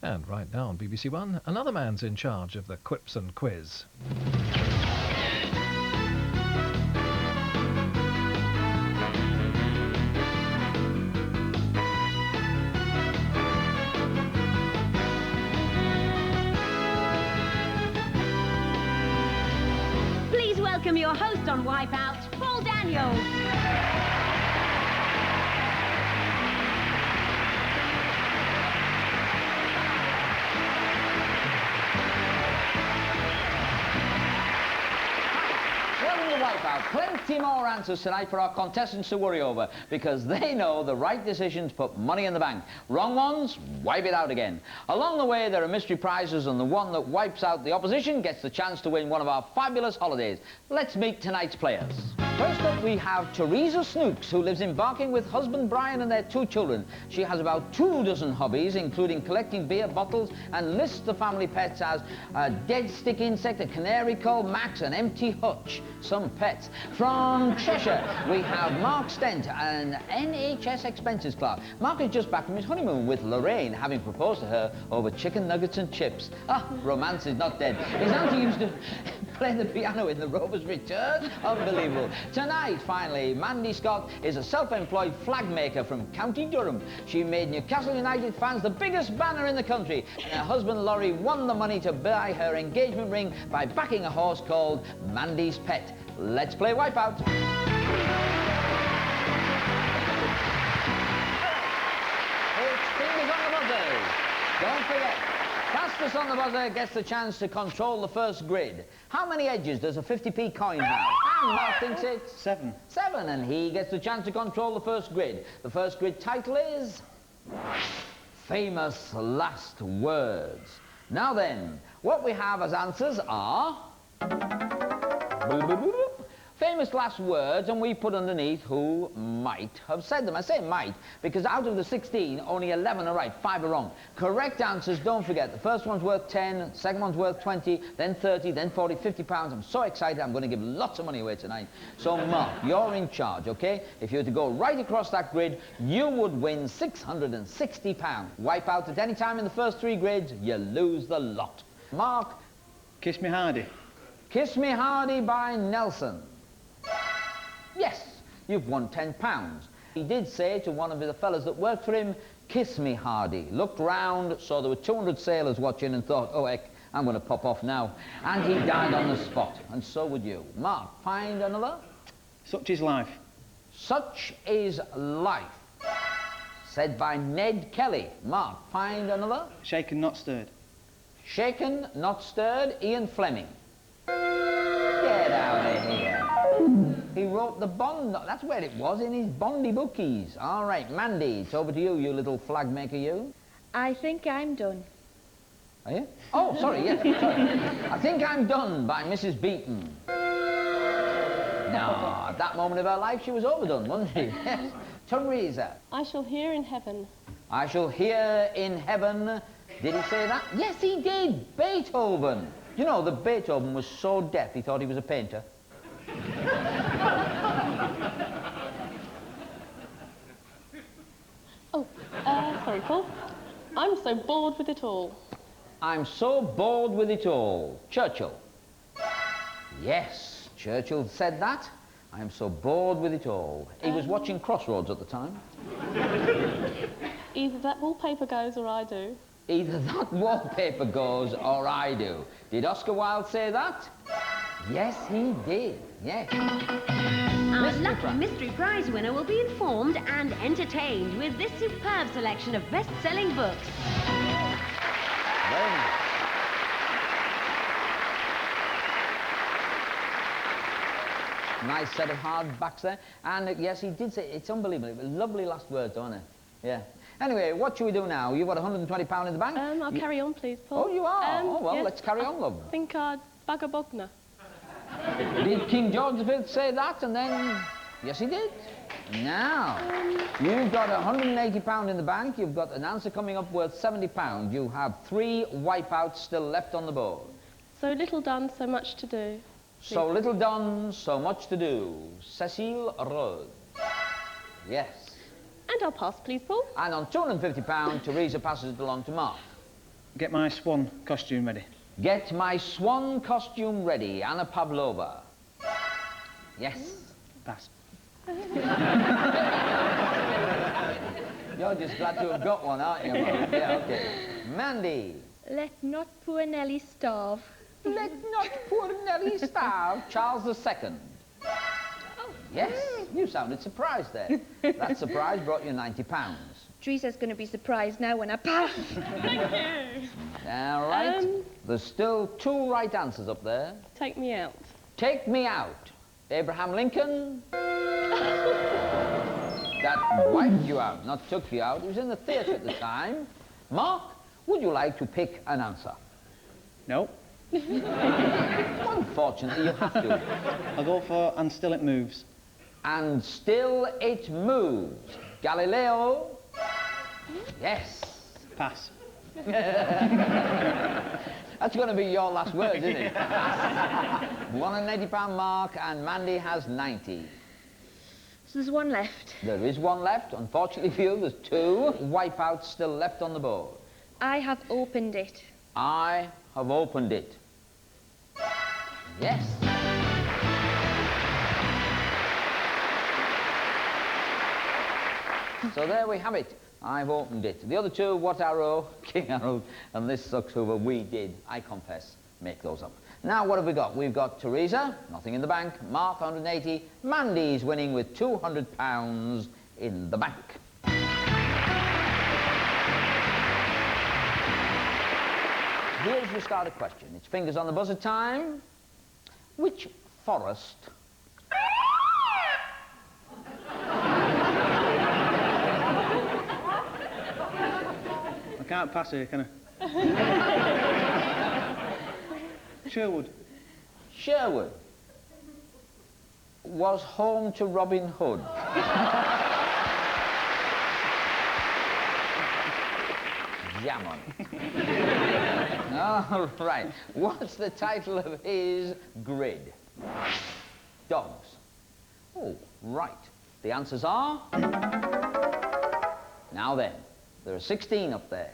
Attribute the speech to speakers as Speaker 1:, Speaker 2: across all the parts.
Speaker 1: And right now on BBC One, another man's in charge of the quips and quiz.
Speaker 2: Please welcome your host on Wipeout, Paul Daniels.
Speaker 3: Wipeout. Plenty more answers tonight for our contestants to worry over, because they know the right decisions put money in the bank. Wrong ones, wipe it out again. Along the way, there are mystery prizes, and the one that wipes out the opposition gets the chance to win one of our fabulous holidays. Let's meet tonight's players. First up, we have Teresa Snooks, who lives in Barking with husband Brian and their 2 children. She has about 2 dozen hobbies, including collecting beer bottles, and lists the family pets as a dead stick insect, a canary called Max, an empty hutch. Some pets. From Cheshire, we have Mark Stent, an NHS expenses clerk. Mark is just back from his honeymoon with Lorraine, having proposed to her over chicken nuggets and chips. Ah, romance is not dead. His auntie used to play the piano in The Rover's Return. Unbelievable. Tonight, finally, Mandy Scott is a self-employed flag maker from County Durham. She made Newcastle United fans the biggest banner in the country, and her husband Laurie won the money to buy her engagement ring by backing a horse called Mandy's Pet. Let's play Wipeout. It's fingers on the buzzer. Don't forget, fastest on the buzzer gets the chance to control the first grid. How many edges does a 50p coin have? And Mark thinks it's
Speaker 4: 7.
Speaker 3: 7, and he gets the chance to control the first grid. The first grid title is Famous Last Words. Now then, what we have as answers are famous last words, and we put underneath who might have said them. I say might because out of the 16, only 11 are right, 5 are wrong. Correct answers, don't forget, the first one's worth 10, second one's worth 20, then 30, then 40, 50 pounds. I'm so excited, I'm going to give lots of money away tonight. So Mark, you're in charge, okay? If you were to go right across that grid, you would win £660. Wipe out at any time in the first 3 grids, you lose the lot. Mark?
Speaker 4: Kiss Me Hardy.
Speaker 3: Kiss Me Hardy by Nelson. Yes, you've won £10. He did say to one of the fellas that worked for him, kiss me Hardy. Looked round, saw there were 200 sailors watching and thought, oh heck, I'm going to pop off now. And he died on the spot, and so would you. Mark, find another.
Speaker 4: Such is Life.
Speaker 3: Such is Life. Said by Ned Kelly. Mark, find another.
Speaker 4: Shaken Not Stirred.
Speaker 3: Shaken Not Stirred, Ian Fleming. Get out of here. He wrote the Bond, that's where it was, in his Bondy bookies. All right, Mandy, it's over to you, you little flag maker, you.
Speaker 5: I think I'm done.
Speaker 3: Are you? Oh, sorry, yes, sorry. I Think I'm Done by Mrs. Beaton. No, at that moment of her life, she was overdone, wasn't she? Yes. Teresa.
Speaker 6: I shall hear in heaven.
Speaker 3: I shall hear in heaven. Did he say that? Yes, he did. Beethoven. You know that Beethoven was so deaf he thought he was a painter.
Speaker 6: Sorry, Paul. I'm so bored with it all.
Speaker 3: I'm so bored with it all. Churchill. Yes, Churchill said that. I'm so bored with it all. He was watching Crossroads at the time.
Speaker 6: Either that wallpaper goes or I do.
Speaker 3: Either that wallpaper goes or I do. Did Oscar Wilde say that? Yes, he did. Yes.
Speaker 2: Our lucky mystery prize winner will be informed and entertained with this superb selection of best-selling books.
Speaker 3: Very nice. Nice set of hardbacks there. And yes, he did say, it's unbelievable. Lovely last words, aren't it? Yeah. Anyway, what should we do now? You've got £120 in the bank?
Speaker 6: I'll carry on, please, Paul.
Speaker 3: Oh, you are? Oh, well,
Speaker 6: yes,
Speaker 3: let's carry on, love.
Speaker 6: I think I'd bag a bogner.
Speaker 3: Did King George V say that and then... Yes, he did. Now, you've got £180 in the bank. You've got an answer coming up worth £70. You have 3 wipeouts still left on the board.
Speaker 6: So little done, so much to do.
Speaker 3: So little done, so much to do. Cecile Rose. Yes.
Speaker 6: And I'll pass, please, Paul.
Speaker 3: And on £250, Teresa passes it along to Mark.
Speaker 4: Get my swan costume ready.
Speaker 3: Get my swan costume ready, Anna Pavlova. Yes.
Speaker 4: Pass.
Speaker 3: You're just glad to have got one, aren't you, Mum? Yeah, okay. Mandy.
Speaker 5: Let not poor Nelly starve.
Speaker 3: Let not poor Nelly starve. Charles II. Yes, you sounded surprised there. That surprise brought you £90.
Speaker 5: Teresa's going to be surprised now when I pass.
Speaker 3: All right. There's still 2 right answers up there.
Speaker 6: Take me out.
Speaker 3: Take me out. Abraham Lincoln. That wiped you out, not took you out. He was in the theatre at the time. Mark, would you like to pick an answer?
Speaker 4: No.
Speaker 3: Unfortunately, you have to.
Speaker 4: I'll go for and still it moves.
Speaker 3: And still it moves. Galileo. Yes.
Speaker 4: Pass.
Speaker 3: That's going to be your last word, isn't it? £180 mark, and Mandy has 90.
Speaker 5: So there's one left.
Speaker 3: There is one left. Unfortunately for you, there's 2 wipeouts still left on the board.
Speaker 5: I have opened it.
Speaker 3: I have opened it. Yes. So there we have it. I've opened it. The other 2, What Arrow, King Arrow, and this sucks over We Did, I confess, make those up. Now what have we got? We've got Teresa, nothing in the bank, Mark, 180, Mandy's winning with £200 in the bank. Here's your starter question. It's fingers on the buzzer time. Which forest
Speaker 4: I can't pass here, can I? Sherwood.
Speaker 3: Sherwood was home to Robin Hood? Jam on it. All right. What's the title of his grid? Dogs. Oh, right. The answers are... Now then, there are 16 up there,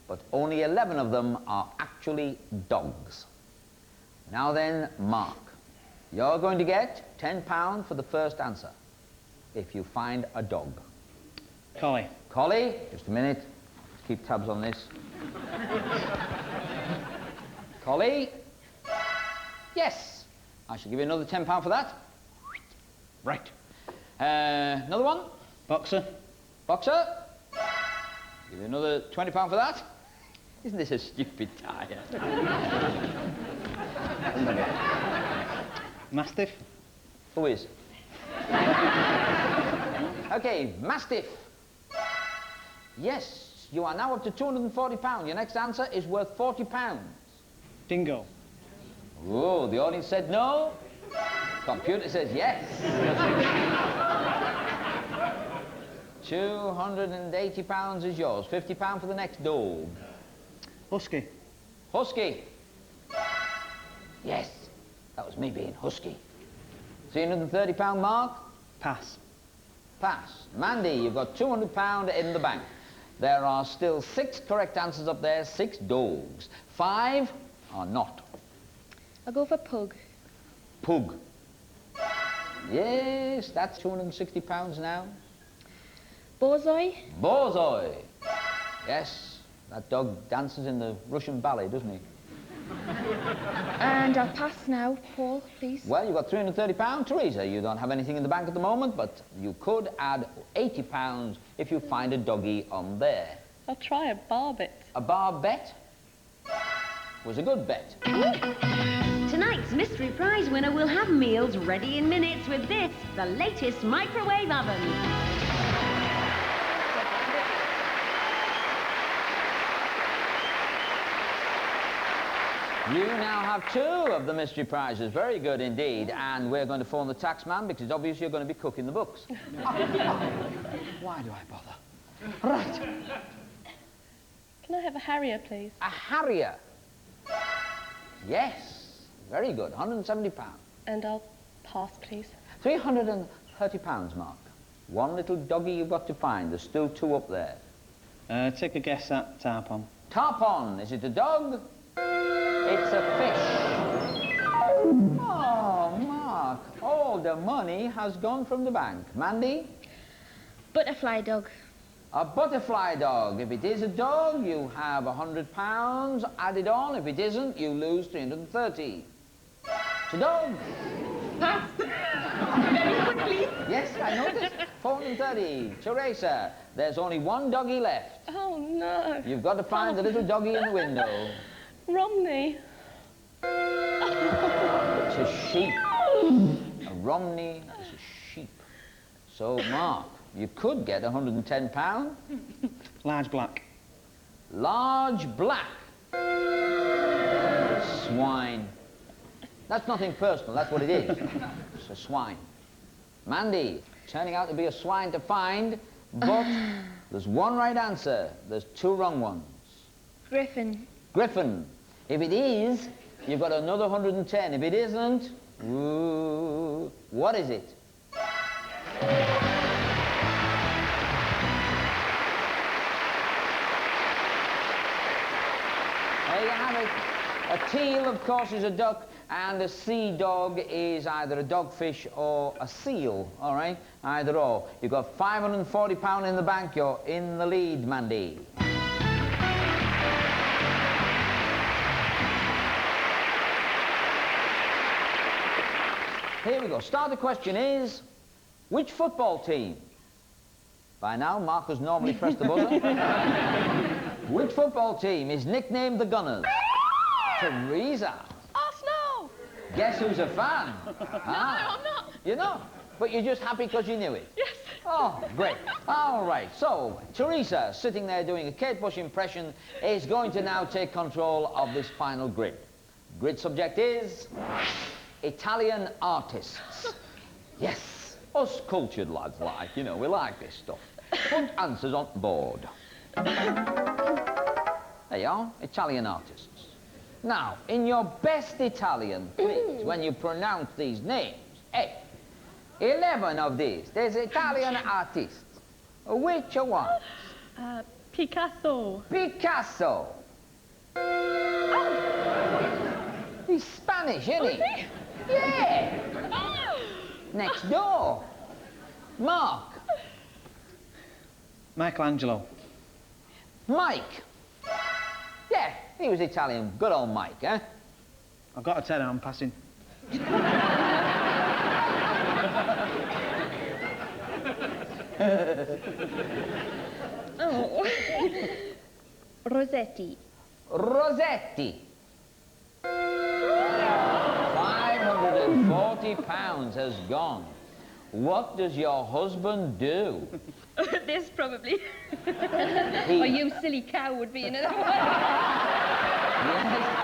Speaker 3: but only 11 of them are actually dogs. Now then, Mark, you're going to get £10 for the first answer, if you find a dog.
Speaker 4: Collie.
Speaker 3: Collie, just a minute. Let's keep tabs on this. Collie. Yes. I shall give you another £10 for that. Right. Another one.
Speaker 4: Boxer.
Speaker 3: Boxer. Give you another £20 for that. Isn't this a stupid tire?
Speaker 4: Mastiff.
Speaker 3: Who is? Okay, Mastiff. Yes, you are now up to £240. Your next answer is worth £40.
Speaker 4: Dingo.
Speaker 3: Oh, the audience said no. Computer says yes. £280 is yours. £50 for the next dog.
Speaker 4: Husky.
Speaker 3: Husky. Yes, that was me being husky. £330 mark.
Speaker 4: Pass.
Speaker 3: Pass. Mandy, you've got £200 in the bank. There are still 6 correct answers up there, 6 dogs. 5 are not.
Speaker 5: I'll go for pug.
Speaker 3: Pug. Yes, that's £260 now.
Speaker 5: Borzoi.
Speaker 3: Borzoi. Yes, that dog dances in the Russian ballet, doesn't he?
Speaker 5: And I'll pass now, Paul, please.
Speaker 3: Well, you've got £330. Teresa, you don't have anything in the bank at the moment, but you could add £80 if you find a doggy on there.
Speaker 6: I'll try a bar bet.
Speaker 3: A bar bet was a good bet.
Speaker 2: Tonight's mystery prize winner will have meals ready in minutes with this, the latest microwave oven.
Speaker 3: You now have 2 of the mystery prizes. Very good indeed. And we're going to phone the tax man because it's obvious you're going to be cooking the books. Why do I bother? Right.
Speaker 6: Can I have a Harrier, please?
Speaker 3: A Harrier. Yes. Very good. £170.
Speaker 6: And I'll pass, please.
Speaker 3: £330, Mark. One little doggy you've got to find. There's still 2 up there.
Speaker 4: Take a guess at Tarpon.
Speaker 3: Top on. Is it a dog? It's a fish. Oh, Mark, all the money has gone from the bank. Mandy?
Speaker 5: Butterfly dog.
Speaker 3: A butterfly dog. If it is a dog, you have £100 added on. If it isn't, you lose 330. It's a dog.
Speaker 6: Pass. Very quickly.
Speaker 3: Yes, I noticed. 430. Teresa, there's only one doggy left.
Speaker 6: Oh, no.
Speaker 3: You've got to find the little doggy in the window.
Speaker 6: Romney.
Speaker 3: It's a sheep. A Romney is a sheep. So, Mark, you could get £110.
Speaker 4: Large black.
Speaker 3: Large black. Swine. That's nothing personal, that's what it is. It's a swine. Mandy, turning out to be a swine to find, but there's one right answer. There's two wrong ones.
Speaker 5: Griffin.
Speaker 3: Griffin. If it is, you've got another 110. If it isn't, ooh, what is it? There you have it. A teal, of course, is a duck, and a sea dog is either a dogfish or a seal, all right? Either or. You've got £540 in the bank. You're in the lead, Mandy. Here we go. Starter question is, which football team? By now, Mark has normally pressed the buzzer. Which football team is nicknamed the Gunners? Teresa.
Speaker 6: Arsenal.
Speaker 3: Guess who's a fan?
Speaker 6: No, I'm not.
Speaker 3: You're not? But you're just happy because you knew it?
Speaker 6: Yes.
Speaker 3: Oh, great. All right, so Teresa, sitting there doing a Kate Bush impression, is going to now take control of this final grid. Grid subject is Italian artists. Yes, us cultured lads like, you know, we like this stuff. Put answers on board. There you are, Italian artists. Now, in your best Italian, please, when you pronounce these names, hey, 11 of these, there's Italian artists. Which one?
Speaker 6: Picasso.
Speaker 3: Picasso. He's Spanish, isn't he? Yeah. Next door. Mark.
Speaker 4: Michelangelo.
Speaker 3: Mike. Yeah, he was Italian. Good old Mike, eh?
Speaker 4: I've got a tenner, I'm passing.
Speaker 5: Oh. Rossetti.
Speaker 3: Rossetti. £540 has gone. What does your husband do?
Speaker 5: This probably.
Speaker 3: He-
Speaker 5: Or you silly cow would be another one.
Speaker 3: Yes.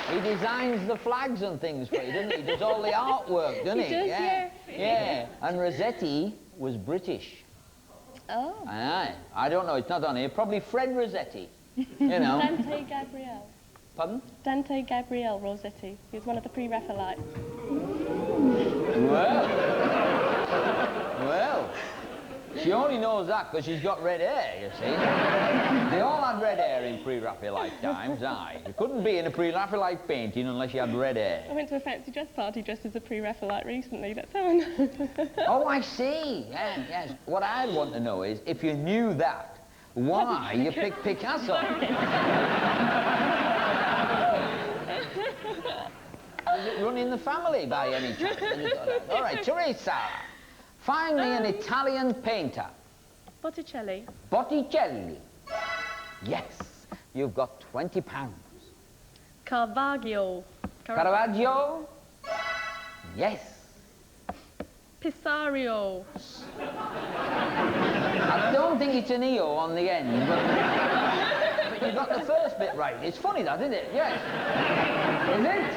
Speaker 3: He designs the flags and things for you, doesn't he? He does all the artwork, doesn't he?
Speaker 5: He does, yeah.
Speaker 3: Yeah. And Rossetti was British.
Speaker 5: Oh.
Speaker 3: Aye. I don't know, it's not on here. Probably Fred Rossetti. You know.
Speaker 6: Dante Gabriel.
Speaker 3: Pardon?
Speaker 6: Dante Gabriel Rossetti. He was one of the pre-Raphaelites.
Speaker 3: Well, she only knows that because she's got red hair, you see. They all had red hair in pre-Raphaelite times, aye. You couldn't be in a pre-Raphaelite painting unless you had red hair.
Speaker 6: I went to a fancy dress party dressed as a pre-Raphaelite recently, that's how I know.
Speaker 3: Oh, I see. Yes, yes. What I'd want to know is, if you knew that, why you picked Picasso? Does it run in the family by any chance? All right, Teresa, find me an Italian painter.
Speaker 6: Botticelli.
Speaker 3: Botticelli. Yes, you've got £20.
Speaker 6: Caravaggio.
Speaker 3: Caravaggio. Yes.
Speaker 6: Pisario.
Speaker 3: I don't think it's an EO on the end, but you got the first bit right. It's funny that, isn't it? Yes. Is it?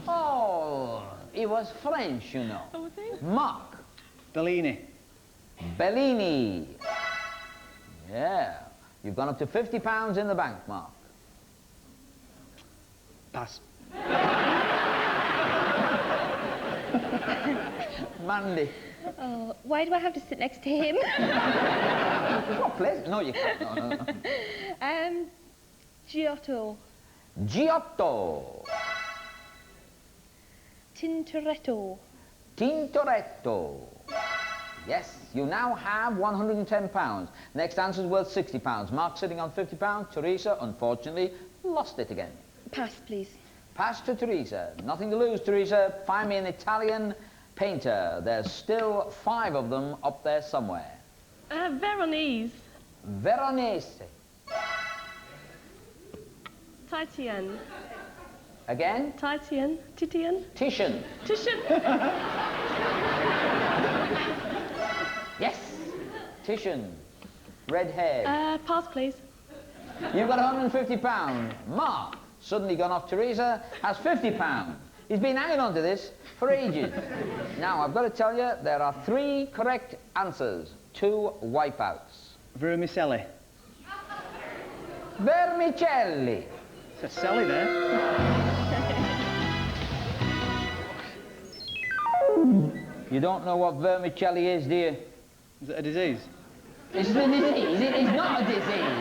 Speaker 3: Oh, he was French, you know.
Speaker 6: Oh, was he?
Speaker 3: Mark.
Speaker 4: Bellini.
Speaker 3: Bellini. Yeah. You've gone up to £50 in the bank, Mark.
Speaker 4: Pass.
Speaker 3: Mandy.
Speaker 5: Oh, why do I have to sit next to him?
Speaker 3: What place? No, you can't. No, no, no.
Speaker 5: Giotto.
Speaker 3: Giotto.
Speaker 5: Tintoretto.
Speaker 3: Tintoretto. Yes, you now have £110. Next answer is worth £60. Mark sitting on £50. Teresa, unfortunately, lost it again.
Speaker 5: Pass, please.
Speaker 3: Pass to Teresa. Nothing to lose, Teresa. Find me an Italian painter. There's still 5 of them up there somewhere.
Speaker 6: Veronese.
Speaker 3: Veronese.
Speaker 6: Titian.
Speaker 3: Again?
Speaker 6: Titian. Titian.
Speaker 3: Titian.
Speaker 6: Titian.
Speaker 3: Yes. Titian. Red hair.
Speaker 6: Pass, please.
Speaker 3: You've got £150. Mark, suddenly gone off Teresa, has £50. He's been hanging on to this for ages. Now, I've got to tell you, there are 3 correct answers. 2 wipeouts.
Speaker 4: Vermicelli.
Speaker 3: Vermicelli.
Speaker 4: It's a Sally there.
Speaker 3: You don't know what vermicelli is, do you?
Speaker 4: Is it a disease?
Speaker 3: It's a disease. It is not a disease.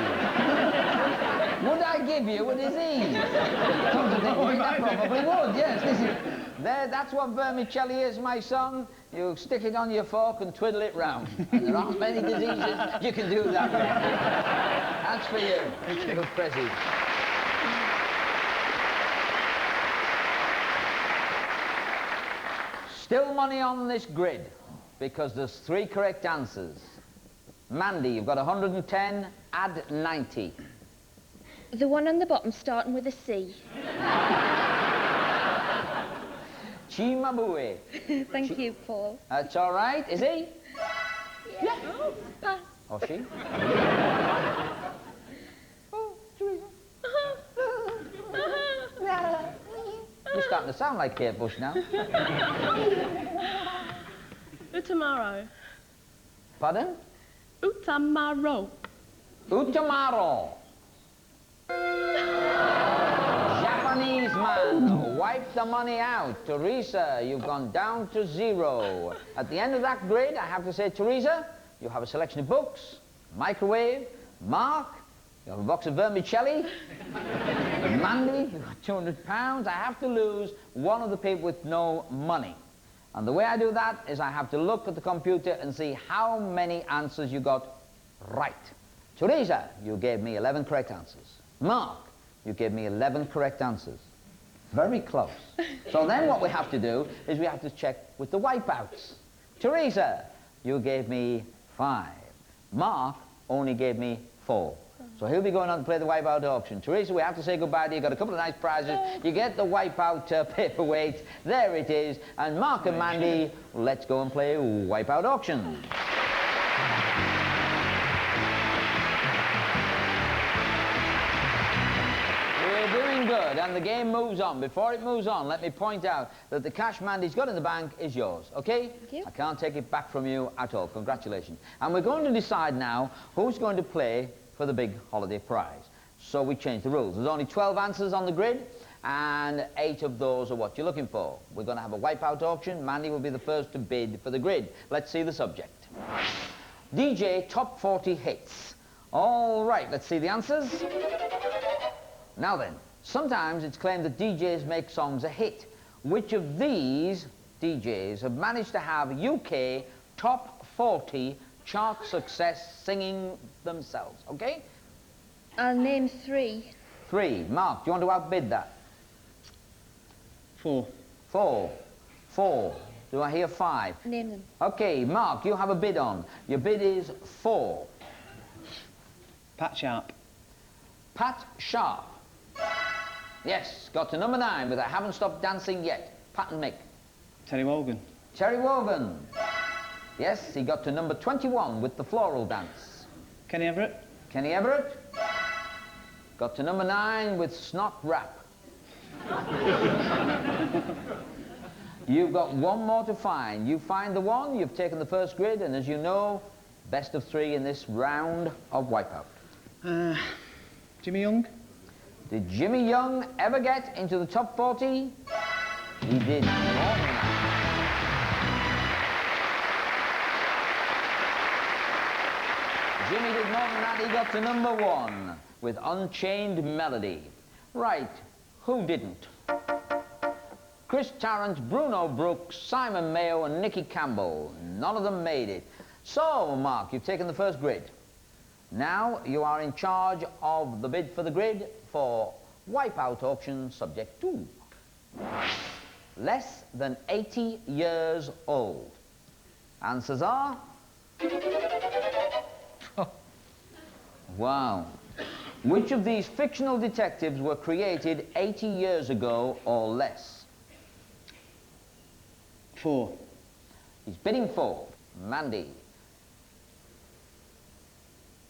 Speaker 3: Would I give you a disease? Come to think of it, I probably would, yes. That's what vermicelli is, my son. You stick it on your fork and twiddle it round. And there aren't many diseases you can do that with. That's for you. Good present. Still money on this grid, because there's 3 correct answers. Mandy, you've got 110, add 90.
Speaker 5: The one on the bottom starting with a C.
Speaker 3: Cimabue.
Speaker 5: Thank you, Paul.
Speaker 3: That's all right, is he?
Speaker 5: Yeah. Oh, pass.
Speaker 3: Or she? Oh, Teresa. You're starting to sound like Kate Bush now.
Speaker 6: Utamaro.
Speaker 3: Pardon?
Speaker 6: Utamaro.
Speaker 3: Utamaro. Japanese man, wipe the money out. Teresa, you've gone down to 0. At the end of that grid, I have to say, Teresa, you have a selection of books, microwave. Mark, you have a box of vermicelli. Mandy, you've got £200. I have to lose one of the people with no money. And the way I do that is I have to look at the computer and see how many answers you got right. Teresa, you gave me 11 correct answers. Mark, you gave me 11 correct answers. Very close. So then what we have to do is we have to check with the wipeouts. Teresa, you gave me 5. Mark only gave me 4. So he'll be going on to play the Wipeout auction. Teresa, we have to say goodbye to you. You've got a couple of nice prizes. You get the Wipeout paperweight. There it is. And Mark and Mandy, let's go and play Wipeout auction. We're doing good, and the game moves on. Before it moves on, let me point out that the cash Mandy's got in the bank is yours, okay?
Speaker 5: Thank you.
Speaker 3: I can't take it back from you at all. Congratulations. And we're going to decide now who's going to play for the big holiday prize. So we changed the rules. There's only 12 answers on the grid, and 8 of those are what you're looking for. We're going to have a wipeout auction. Mandy will be the first to bid for the grid. Let's see the subject. DJ Top 40 Hits. All right, let's see the answers. Now then, sometimes it's claimed that DJs make songs a hit. Which of these DJs have managed to have UK Top 40 chart success singing themselves, okay?
Speaker 5: I'll name 3.
Speaker 3: 3. Mark, do you want to outbid that?
Speaker 4: 4.
Speaker 3: 4. 4. Do I hear 5?
Speaker 5: Name them.
Speaker 3: Okay, Mark, you have a bid on. Your bid is 4.
Speaker 4: Pat Sharp.
Speaker 3: Pat Sharp. Yes, got to number 9, but I haven't stopped dancing yet. Pat and Mick.
Speaker 4: Terry Wogan.
Speaker 3: Terry Wogan. Yes, he got to number 21 with the floral dance.
Speaker 4: Kenny Everett.
Speaker 3: Kenny Everett. Got to number 9 with snot rap. You've got one more to find. You find the one, you've taken the first grid, and as you know, best of 3 in this round of Wipeout.
Speaker 4: Jimmy Young.
Speaker 3: Did Jimmy Young ever get into the top 40? He did more than that. Jimmy did more than that. He got to number 1 with Unchained Melody. Right, who didn't? Chris Tarrant, Bruno Brooks, Simon Mayo and Nicky Campbell. None of them made it. So, Mark, you've taken the first grid. Now you are in charge of the bid for the grid for Wipeout auction subject 2. Less than 80 years old. Answers are... Wow. Which of these fictional detectives were created 80 years ago or less?
Speaker 4: 4.
Speaker 3: He's bidding 4. Mandy.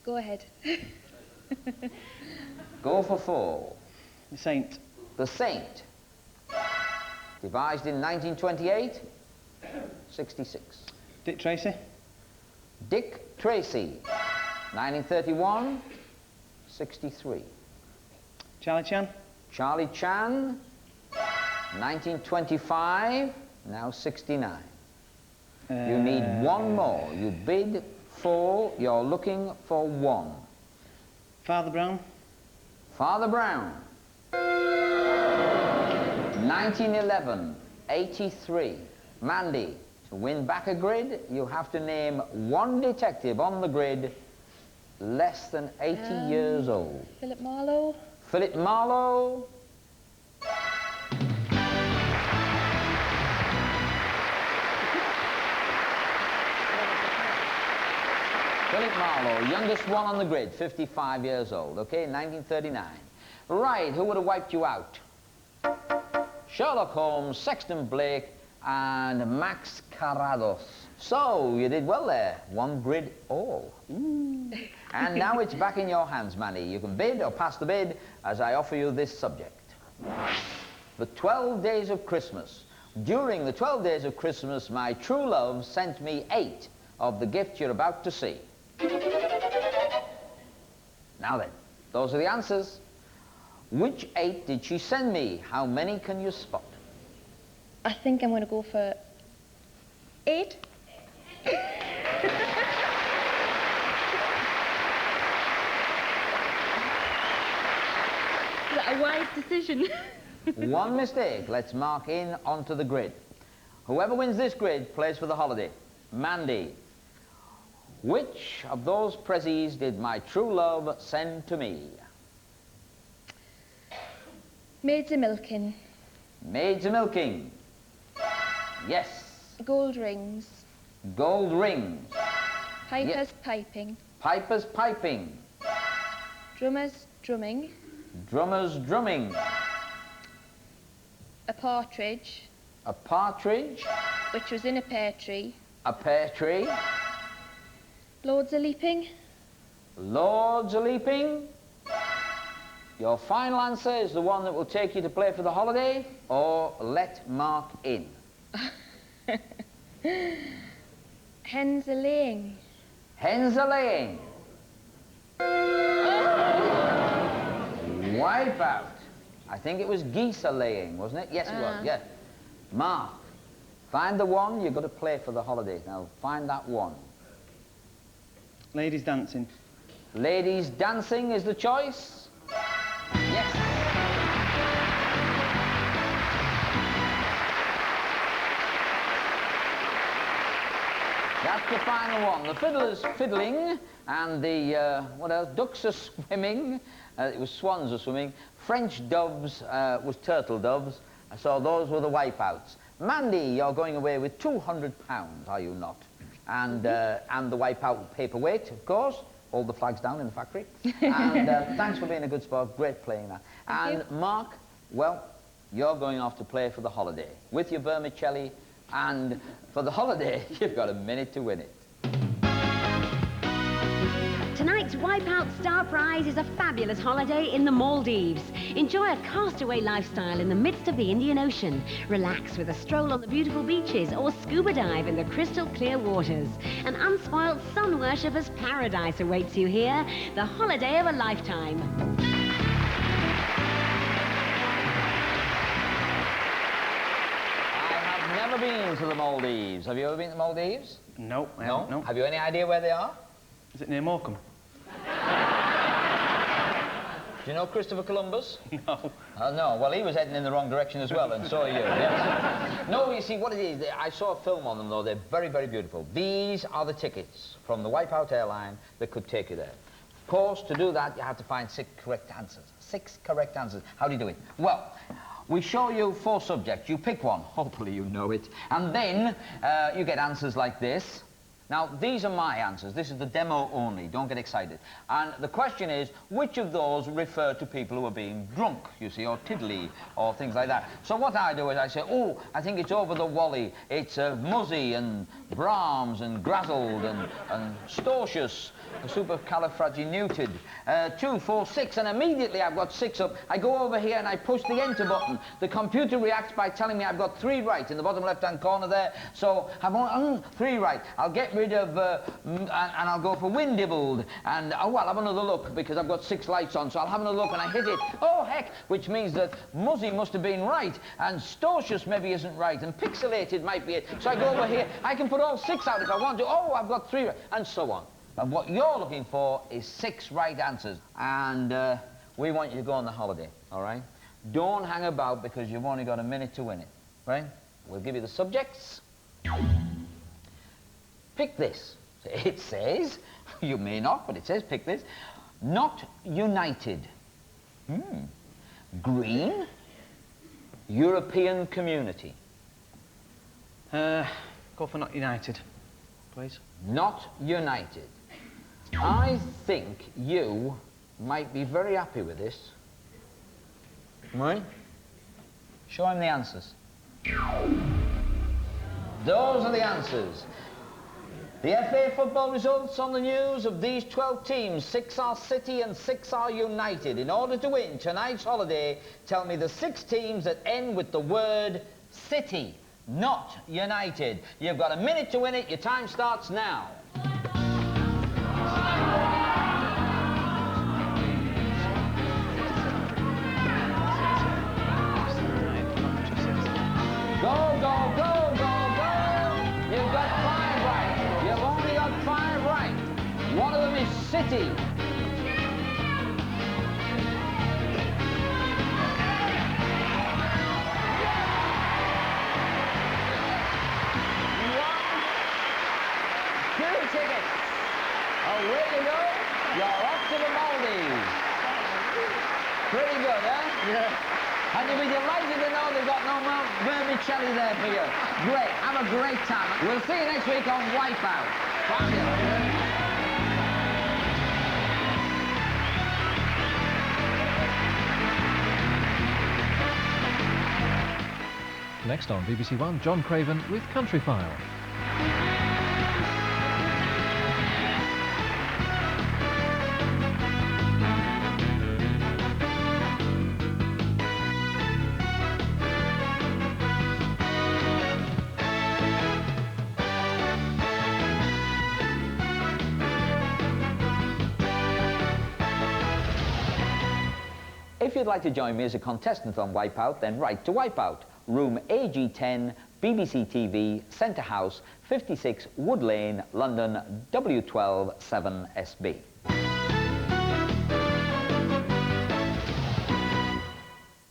Speaker 5: Go ahead.
Speaker 3: Go for 4.
Speaker 4: The Saint.
Speaker 3: The Saint. Devised in 1928. 66.
Speaker 4: Dick Tracy.
Speaker 3: Dick Tracy. 1931. 63.
Speaker 4: Charlie Chan.
Speaker 3: Charlie Chan. 1925. Now 69. You need 1 more. You bid 4. You're looking for 1.
Speaker 4: Father Brown.
Speaker 3: Father Brown. 1911. 83. Mandy, to win back a grid, you have to name 1 detective on the grid less than 80 years old.
Speaker 5: Philip Marlowe.
Speaker 3: Philip Marlowe. Philip Marlowe, youngest one on the grid, 55 years old, okay, 1939. Right, who would have wiped you out? Sherlock Holmes, Sexton Blake, and Max Carrados. So, you did well there. 1 grid all. Ooh. And now it's back in your hands, Manny. You can bid or pass the bid as I offer you this subject. The 12 days of Christmas. During the 12 days of Christmas, my true love sent me 8 of the gifts you're about to see. Now then, those are the answers. Which 8 did she send me? How many can you spot?
Speaker 5: I think I'm going to go for 8.
Speaker 2: Is that a wise decision?
Speaker 3: 1 mistake. Let's mark in onto the grid. Whoever wins this grid plays for the holiday. Mandy, which of those prezzies did my true love send to me?
Speaker 5: Maids a milking.
Speaker 3: Maids a milking. Yes.
Speaker 5: Gold rings.
Speaker 3: Gold rings.
Speaker 5: Pipers piping.
Speaker 3: Pipers piping.
Speaker 5: Drummers drumming.
Speaker 3: Drummers drumming.
Speaker 5: A partridge.
Speaker 3: A partridge.
Speaker 5: Which was in a pear tree.
Speaker 3: A pear tree.
Speaker 5: Lords a leaping.
Speaker 3: Lords a leaping. Your final answer is the one that will take you to play for the holiday, or let Mark in.
Speaker 5: Hens a laying.
Speaker 3: Hens a laying. Wipeout. I think it was geese a laying, wasn't it? Yes, it was, yes. Mark, find the one. You've got to play for the holiday. Now, find that one.
Speaker 4: Ladies dancing.
Speaker 3: Ladies dancing is the choice. Yes. That's the final one. The fiddler's fiddling, and the, what else? Ducks are swimming. It was swans are swimming. French doves was turtle doves. So those were the wipeouts. Mandy, you're going away with £200, are you not? And the wipeout paperweight, of course. All the flags down in the factory. And thanks for being a good sport. Great playing that. And Mark, well, you're going off to play for the holiday with your vermicelli. And for the holiday, you've got a minute to win it.
Speaker 2: Tonight's Wipeout Star Prize is a fabulous holiday in the Maldives. Enjoy a castaway lifestyle in the midst of the Indian Ocean. Relax with a stroll on the beautiful beaches or scuba dive in the crystal clear waters. An unspoilt sun worshipper's paradise awaits you here. The holiday of a lifetime.
Speaker 3: I have never been to the Maldives. Have you ever been to the Maldives?
Speaker 4: No, I
Speaker 3: No?
Speaker 4: haven't, no.
Speaker 3: Have you any idea where they are?
Speaker 4: Is it near Morecambe?
Speaker 3: Do you know Christopher Columbus?
Speaker 4: No.
Speaker 3: No, well, he was heading in the wrong direction as well, and so are you, yes. No, you see, what it is, I saw a film on them, though. They're very, very beautiful. These are the tickets from the Wipeout airline that could take you there. Of course, to do that, you have to find 6 correct answers. 6 correct answers. How do you do it? Well, we show you 4 subjects. You pick one. Hopefully you know it. And then you get answers like this. Now, these are my answers. This is the demo only. Don't get excited. And the question is, which of those refer to people who are being drunk, you see, or tiddly, or things like that. So what I do is I say, oh, I think it's over the Wally. It's Muzzy and Brahms and Grazzled and Stortius, supercalifragilistic. 2, 4, 6, and immediately I've got 6 up. I go over here and I push the enter button. The computer reacts by telling me I've got 3 right in the bottom left-hand corner there. So I've only 3 right. I'll get rid of, and I'll go for Windibbled, and oh well, I'll have another look because I've got 6 lights on, so I'll have another look and I hit it. Oh heck, which means that Muzzy must have been right, and Stortius maybe isn't right, and Pixelated might be it. So I go over here, I can put all 6 out if I want to. Oh, I've got 3 right, and so on. And what you're looking for is 6 right answers, and we want you to go on the holiday, all right? Don't hang about because you've only got a minute to win it, right? We'll give you the subjects. Pick this. It says, you may not, but it says pick this. Not united. Green. European community.
Speaker 4: Go for not united, please.
Speaker 3: Not united. I think you might be very happy with this. Right? Show him the answers. Those are the answers. The FA football results on the news of these 12 teams. 6 are City and 6 are United. In order to win tonight's holiday, tell me the 6 teams that end with the word City, not United. You've got a minute to win it. Your time starts now. Go, go, go, go, go. You've got 5 right. You've only got 5 right. One of them is City. Tickets. Away you go. You're off to the Maldives. Pretty good, huh? Yeah. And you'll be delighted to know they've got no more vermicelli there for you. Great. Have a great time. We'll see you next week on Wipeout. Fabulous.
Speaker 1: Next on BBC One, John Craven with Country File.
Speaker 3: If you'd like to join me as a contestant on Wipeout, then write to Wipeout, room AG10, BBC TV, Centre House, 56 Wood Lane, London, W12 7SB.